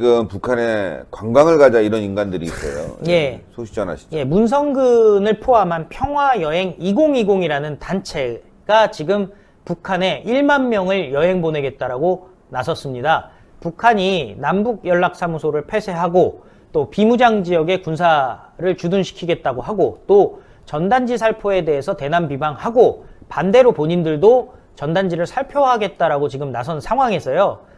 지금 북한에 관광을 가자 이런 인간들이 있어요. 예. 소식 전하시죠. 예, 문성근을 포함한 평화여행 2020이라는 단체가 지금 북한에 1만 명을 여행 보내겠다라고 나섰습니다. 북한이 남북연락사무소를 폐쇄하고 또 비무장 지역에 군사를 주둔시키겠다고 하고 또 전단지 살포에 대해서 대남 비방하고 반대로 본인들도 전단지를 살포하겠다라고 지금 나선 상황에서요.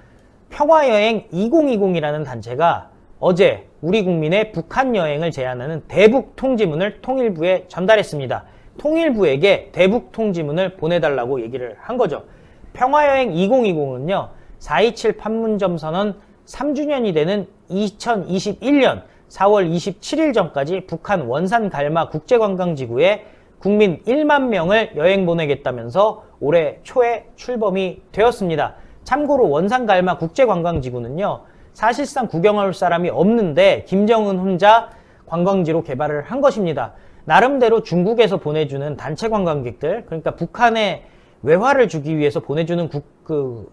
평화여행 2020이라는 단체가 어제 우리 국민의 북한 여행을 제안하는 대북 통지문을 통일부에 전달했습니다. 통일부에게 대북 통지문을 보내달라고 얘기를 한 거죠. 평화여행 2020은요. 4.27 판문점 선언 3주년이 되는 2021년 4월 27일 전까지 북한 원산 갈마 국제관광지구에 국민 1만 명을 여행 보내겠다면서 올해 초에 출범이 되었습니다. 참고로 원산 갈마 국제관광지구는요. 사실상 구경할 사람이 없는데 김정은 혼자 관광지로 개발을 한 것입니다. 나름대로 중국에서 보내주는 단체 관광객들, 그러니까 북한에 외화를 주기 위해서 보내주는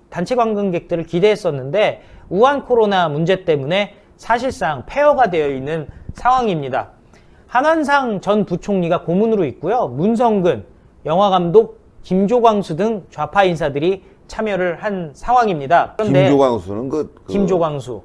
단체 관광객들을 기대했었는데 우한 코로나 문제 때문에 사실상 폐허가 되어 있는 상황입니다. 한환상 전 부총리가 고문으로 있고요. 문성근, 영화감독 김조광수 등 좌파 인사들이 참여를 한 상황입니다. 그런데 김조광수는 김조광수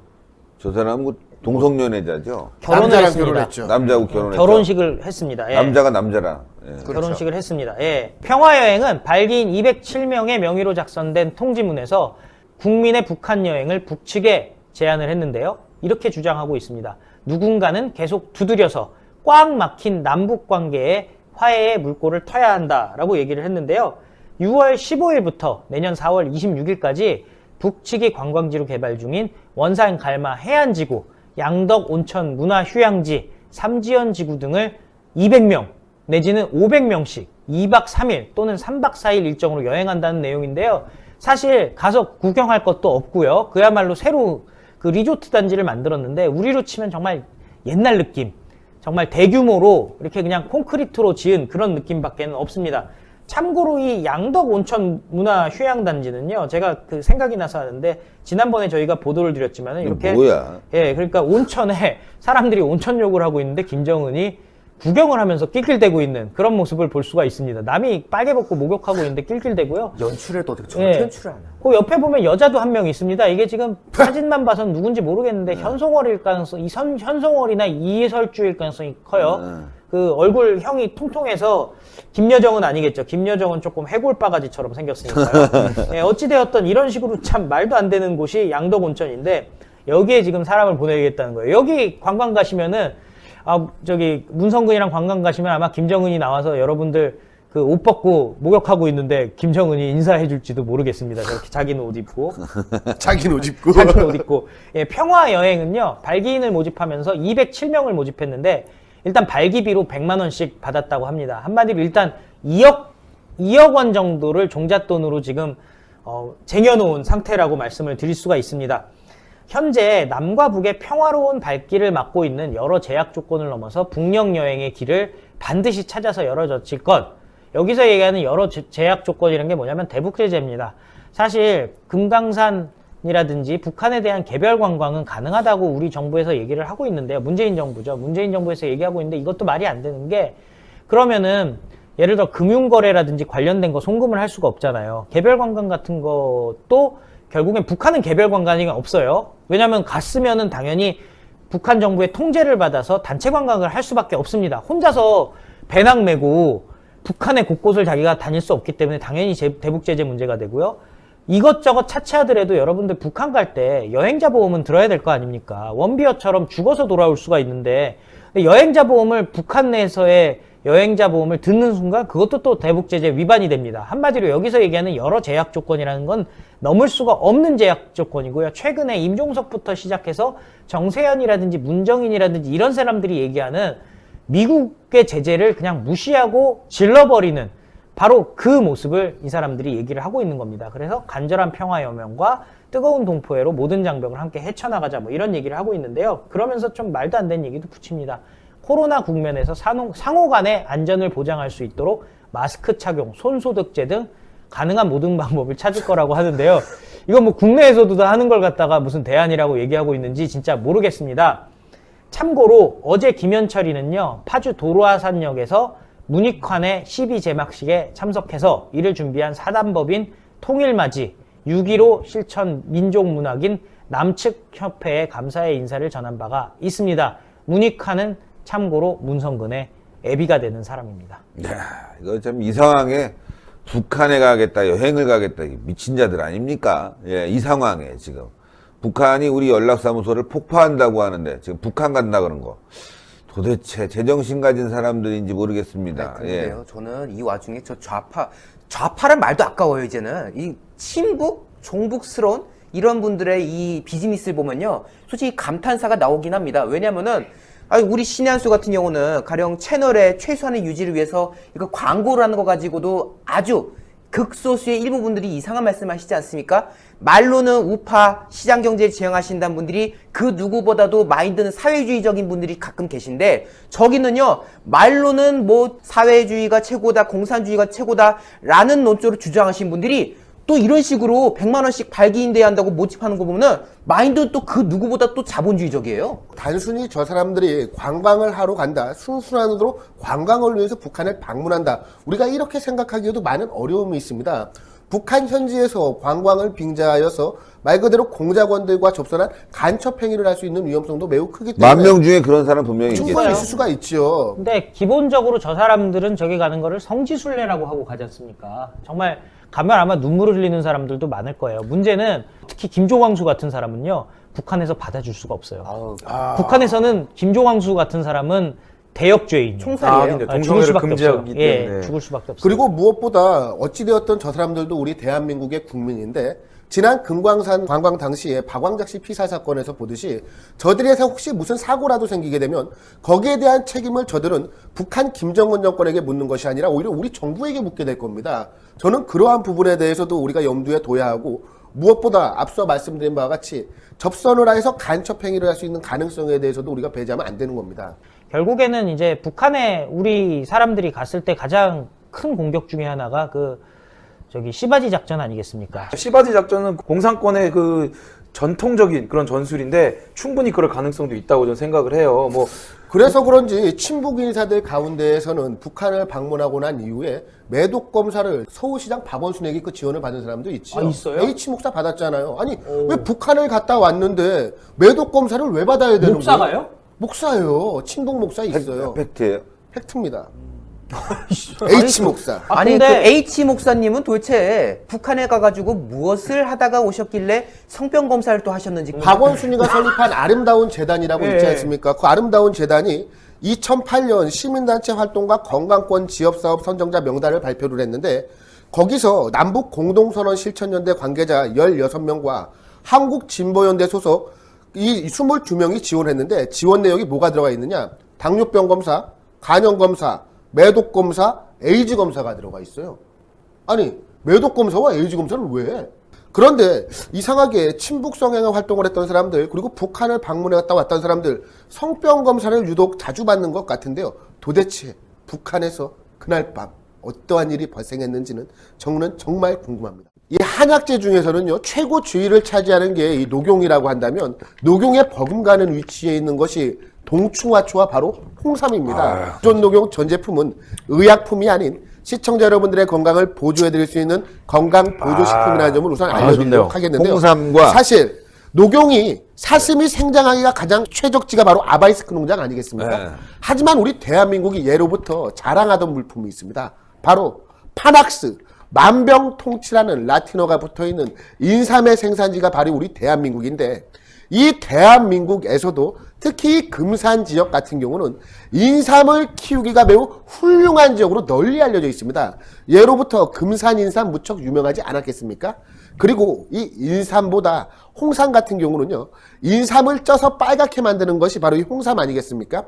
저 사람은 동성연애자죠. 결혼을 했습니다. 결혼했죠. 남자하고 결혼했죠. 결혼식을 했습니다. 예. 남자가 남자랑. 예. 그렇죠. 결혼식을 했습니다. 예. 평화여행은 발기인 207명의 명의로 작성된 통지문에서 국민의 북한 여행을 북측에 제안을 했는데요. 이렇게 주장하고 있습니다. 누군가는 계속 두드려서 꽉 막힌 남북 관계에 화해의 물꼬를 터야 한다라고 얘기를 했는데요. 6월 15일부터 내년 4월 26일까지 북측이 관광지로 개발 중인 원산 갈마 해안지구, 양덕 온천 문화휴양지, 삼지연 지구 등을 200명 내지는 500명씩 2박 3일 또는 3박 4일 일정으로 여행한다는 내용인데요. 사실 가서 구경할 것도 없고요. 그야말로 새로 리조트 단지를 만들었는데 우리로 치면 정말 옛날 느낌, 정말 대규모로 이렇게 그냥 콘크리트로 지은 그런 느낌밖에 없습니다. 참고로 이 양덕 온천 문화 휴양단지는요, 제가 생각이 나서 하는데, 지난번에 저희가 보도를 드렸지만은, 이렇게. 뭐야? 예, 그러니까 온천에 사람들이 온천 욕을 하고 있는데, 김정은이 구경을 하면서 낄낄대고 있는 그런 모습을 볼 수가 있습니다. 남이 빨개 벗고 목욕하고 있는데 낄낄대고요. 연출해도 어떻게 저렇게 연출을 하나? 그 옆에 보면 여자도 한 명 있습니다. 이게 지금 사진만 봐선 누군지 모르겠는데, 현송월일 가능성이, 현송월이나 이설주일 가능성이 커요. 그 얼굴형이 통통해서 김여정은 아니겠죠. 김여정은 조금 해골 바가지처럼 생겼으니까요. 네, 어찌되었던 이런 식으로 참 말도 안 되는 곳이 양덕 온천인데 여기에 지금 사람을 보내겠다는 거예요. 여기 관광 가시면은 문성근이랑 관광 가시면 아마 김정은이 나와서 여러분들 그 옷 벗고 목욕하고 있는데 김정은이 인사해 줄지도 모르겠습니다. 저렇게 자기는 옷 입고. 자기는 옷 입고. 자기는 옷 입고. 예, 평화 여행은요. 발기인을 모집하면서 207명을 모집했는데 일단 발기비로 100만 원씩 받았다고 합니다. 한마디로 일단 2억 원 정도를 종잣돈으로 지금 쟁여놓은 상태라고 말씀을 드릴 수가 있습니다. 현재 남과 북의 평화로운 발길을 막고 있는 여러 제약 조건을 넘어서 북녘 여행의 길을 반드시 찾아서 열어젖힐 것. 여기서 얘기하는 여러 제약 조건이라는 게 뭐냐면 대북 제재입니다. 사실 금강산이라든지 북한에 대한 개별 관광은 가능하다고 우리 정부에서 얘기를 하고 있는데요. 문재인 정부죠. 문재인 정부에서 얘기하고 있는데 이것도 말이 안 되는 게 그러면은 예를 들어 금융거래라든지 관련된 거 송금을 할 수가 없잖아요. 개별 관광 같은 것도 결국엔 북한은 개별 관광이 없어요. 왜냐하면 갔으면은 당연히 북한 정부의 통제를 받아서 단체 관광을 할 수밖에 없습니다. 혼자서 배낭 메고 북한의 곳곳을 자기가 다닐 수 없기 때문에 당연히 대북 제재 문제가 되고요. 이것저것 차치하더라도 여러분들 북한 갈 때 여행자 보험은 들어야 될 거 아닙니까? 원비어처럼 죽어서 돌아올 수가 있는데 여행자 보험을 북한 내에서의 여행자 보험을 듣는 순간 그것도 또 대북 제재 위반이 됩니다. 한마디로 여기서 얘기하는 여러 제약 조건이라는 건 넘을 수가 없는 제약 조건이고요. 최근에 임종석부터 시작해서 정세현이라든지 문정인이라든지 이런 사람들이 얘기하는 미국의 제재를 그냥 무시하고 질러버리는 바로 그 모습을 이 사람들이 얘기를 하고 있는 겁니다. 그래서 간절한 평화 여명과 뜨거운 동포애로 모든 장벽을 함께 헤쳐나가자 뭐 이런 얘기를 하고 있는데요. 그러면서 좀 말도 안 되는 얘기도 붙입니다. 코로나 국면에서 상호 간의 안전을 보장할 수 있도록 마스크 착용, 손소독제 등 가능한 모든 방법을 찾을 거라고 하는데요. 이건 뭐 국내에서도 다 하는 걸 갖다가 무슨 대안이라고 얘기하고 있는지 진짜 모르겠습니다. 참고로 어제 김현철이는요, 파주 도로하산역에서 문익환의 12 제막식에 참석해서 이를 준비한 사단법인 통일맞이 6.15 실천 민족문학인 남측협회에 감사의 인사를 전한 바가 있습니다. 문익환은 참고로 문성근의 애비가 되는 사람입니다. 야, 이거 참 이 상황에 북한에 가겠다, 여행을 가겠다, 미친 자들 아닙니까? 예, 이 상황에 지금 북한이 우리 연락사무소를 폭파한다고 하는데 지금 북한 간다 그런 거 도대체 제정신 가진 사람들인지 모르겠습니다. 그런데요, 저는 이 와중에 저 좌파란 말도 아까워요. 이제는 이 친북, 종북스러운 이런 분들의 이 비즈니스를 보면요, 솔직히 감탄사가 나오긴 합니다. 왜냐면은 우리 신한수 같은 경우는 가령 채널의 최소한의 유지를 위해서 이거 광고를 하는 거 가지고도 아주 극소수의 일부 분들이 이상한 말씀 하시지 않습니까? 말로는 우파 시장경제를 지향하신다는 분들이 그 누구보다도 마인드는 사회주의적인 분들이 가끔 계신데, 저기는요 말로는 뭐 사회주의가 최고다, 공산주의가 최고다 라는 논조로 주장하신 분들이 또 이런 식으로 100만원씩 발기인대회 한다고 모집하는 거 보면은 마인드는 또 그 누구보다 또 자본주의적이에요. 단순히 저 사람들이 관광을 하러 간다, 순수한으로 관광을 위해서 북한을 방문한다, 우리가 이렇게 생각하기에도 많은 어려움이 있습니다. 북한 현지에서 관광을 빙자하여서 말 그대로 공작원들과 접선한 간첩 행위를 할 수 있는 위험성도 매우 크기 때문에 10,000명 중에 그런 사람 분명히 충분히 있겠죠. 있을 수가 있죠. 근데 기본적으로 저 사람들은 저기 가는 거를 성지순례라고 하고 가지 않습니까? 정말 가면 아마 눈물을 흘리는 사람들도 많을 거예요. 문제는 특히 김종왕수 같은 사람은요, 북한에서 받아줄 수가 없어요. 북한에서는 김종왕수 같은 사람은 대역죄인이에요. 총살이에요. 죽을 동성애를 수밖에 금지하기 없어요. 때문에. 예, 죽을 수밖에 없어요. 그리고 무엇보다 어찌되었던 저 사람들도 우리 대한민국의 국민인데, 지난 금광산 관광 당시에 박광작 씨 피살 사건에서 보듯이 저들에서 혹시 무슨 사고라도 생기게 되면 거기에 대한 책임을 저들은 북한 김정은 정권에게 묻는 것이 아니라 오히려 우리 정부에게 묻게 될 겁니다. 저는 그러한 부분에 대해서도 우리가 염두에 둬야 하고, 무엇보다 앞서 말씀드린 바와 같이 접선을 해서 간첩 행위를 할 수 있는 가능성에 대해서도 우리가 배제하면 안 되는 겁니다. 결국에는 이제 북한에 우리 사람들이 갔을 때 가장 큰 공격 중에 하나가 저기 시바지 작전 아니겠습니까? 시바지 작전은 공산권의 그 전통적인 그런 전술인데 충분히 그럴 가능성도 있다고 저는 생각을 해요. 뭐 그래서 그런지 친북 인사들 가운데에서는 북한을 방문하고 난 이후에 매독 검사를 서울시장 박원순에게 그 지원을 받은 사람도 있지요. 있어요? H 목사 받았잖아요. 아니 왜 북한을 갔다 왔는데 매독 검사를 왜 받아야 되는 거예요? 목사가요? 목사예요. 친북 목사 있어요. 팩트예요. 팩트입니다. H 목사. 아니 근데- 그 H 목사님은 도대체 북한에 가가지고 무엇을 하다가 오셨길래 성병 검사를 또 하셨는지. 박원순이가 설립한 아름다운 재단이라고 있지 않습니까? 그 아름다운 재단이 2008년 시민단체 활동과 건강권 지역사업 선정자 명단을 발표를 했는데, 거기서 남북 공동선언 실천연대 관계자 16명과 한국진보연대 소속 이 22명이 지원했는데, 지원 내역이 뭐가 들어가 있느냐? 당뇨병 검사, 간염 검사, 매독 검사, 에이즈 검사가 들어가 있어요. 아니 매독 검사와 에이즈 검사를 왜 해? 그런데 이상하게 친북 성향의 활동을 했던 사람들, 그리고 북한을 방문해 갔다 왔던 사람들 성병 검사를 유독 자주 받는 것 같은데요. 도대체 북한에서 그날 밤 어떠한 일이 발생했는지는 저는 정말 궁금합니다. 이 한약재 중에서는요, 최고 지위를 차지하는 게 이 녹용이라고 한다면, 녹용에 버금가는 위치에 있는 것이 동충하초와 바로 홍삼입니다. 기존 녹용 전 제품은 의약품이 아닌 시청자 여러분들의 건강을 보조해드릴 수 있는 건강 보조식품이라는 점을 우선 알려드리도록 하겠는데요. 홍삼과 사실 녹용이 사슴이 생장하기가 가장 최적지가 바로 아바이스크 농장 아니겠습니까? 네. 하지만 우리 대한민국이 예로부터 자랑하던 물품이 있습니다. 바로 파낙스, 만병통치라는 라틴어가 붙어있는 인삼의 생산지가 바로 우리 대한민국인데, 이 대한민국에서도 특히 금산 지역 같은 경우는 인삼을 키우기가 매우 훌륭한 지역으로 널리 알려져 있습니다. 예로부터 금산 인삼 무척 유명하지 않았겠습니까? 그리고 이 인삼보다 홍삼 같은 경우는요, 인삼을 쪄서 빨갛게 만드는 것이 바로 이 홍삼 아니겠습니까?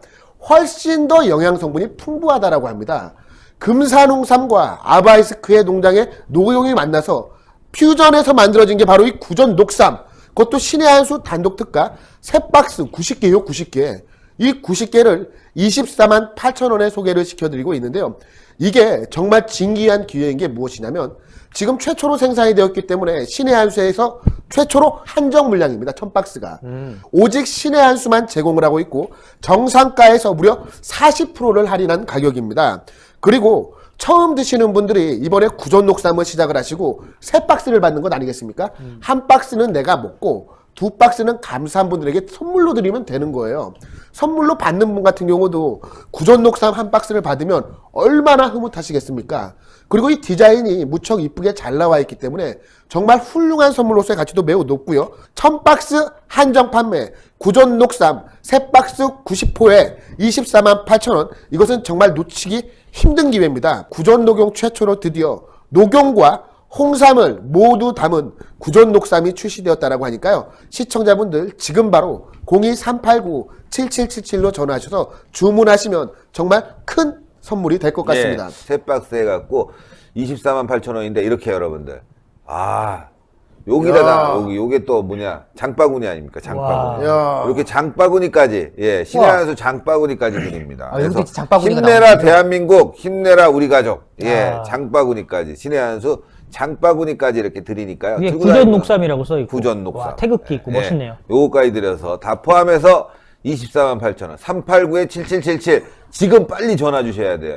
훨씬 더 영양 성분이 풍부하다라고 합니다. 금산 홍삼과 아바이스크의 농장의 녹용이 만나서 퓨전해서 만들어진 게 바로 이 구전 녹삼, 그것도 신의 한 수 단독 특가 3박스 90개요, 90개. 이 90개를 24만 8천 원에 소개를 시켜드리고 있는데요. 이게 정말 진기한 기회인 게 무엇이냐면 지금 최초로 생산이 되었기 때문에 신의 한수에서 최초로 한정 물량입니다. 1000박스가. 오직 신의 한수만 제공을 하고 있고 정상가에서 무려 40%를 할인한 가격입니다. 그리고 처음 드시는 분들이 이번에 구전 녹삼을 시작을 하시고 3박스를 받는 것 아니겠습니까? 한 박스는 내가 먹고 2박스는 감사한 분들에게 선물로 드리면 되는 거예요. 선물로 받는 분 같은 경우도 구전 녹삼 한 박스를 받으면 얼마나 흐뭇하시겠습니까? 그리고 이 디자인이 무척 이쁘게 잘 나와 있기 때문에 정말 훌륭한 선물로서의 가치도 매우 높고요. 1000박스 한정 판매, 구전 녹삼 3박스 90호에 24만 8천 원. 이것은 정말 놓치기 힘든 기회입니다. 구전 녹용 최초로 드디어 녹용과 홍삼을 모두 담은 구전 녹삼이 출시되었다라고 하니까요. 시청자분들 지금 바로 02389-7777로 전화하셔서 주문하시면 정말 큰 선물이 될 것 같습니다. 예, 3박스 해갖고 24만 8천 원인데 이렇게 여러분들. 여기다가 요게 또 뭐냐 장바구니 아닙니까? 장바구니. 야. 이렇게 장바구니까지 신의 한수 장바구니까지 드립니다. 아, 여기도 그래서 장바구니가 힘내라 나오는군요. 대한민국, 힘내라 우리 가족. 아. 장바구니까지 신의 한수 장바구니까지 이렇게 드리니까요. 이게 들고 구전 다니면 녹삼이라고 써 있고. 구전 녹삼. 와, 태극기 있고 멋있네요. 요거까지 드려서 다 포함해서 24만 8천 원. 389-7777 지금 빨리 전화 주셔야 돼요.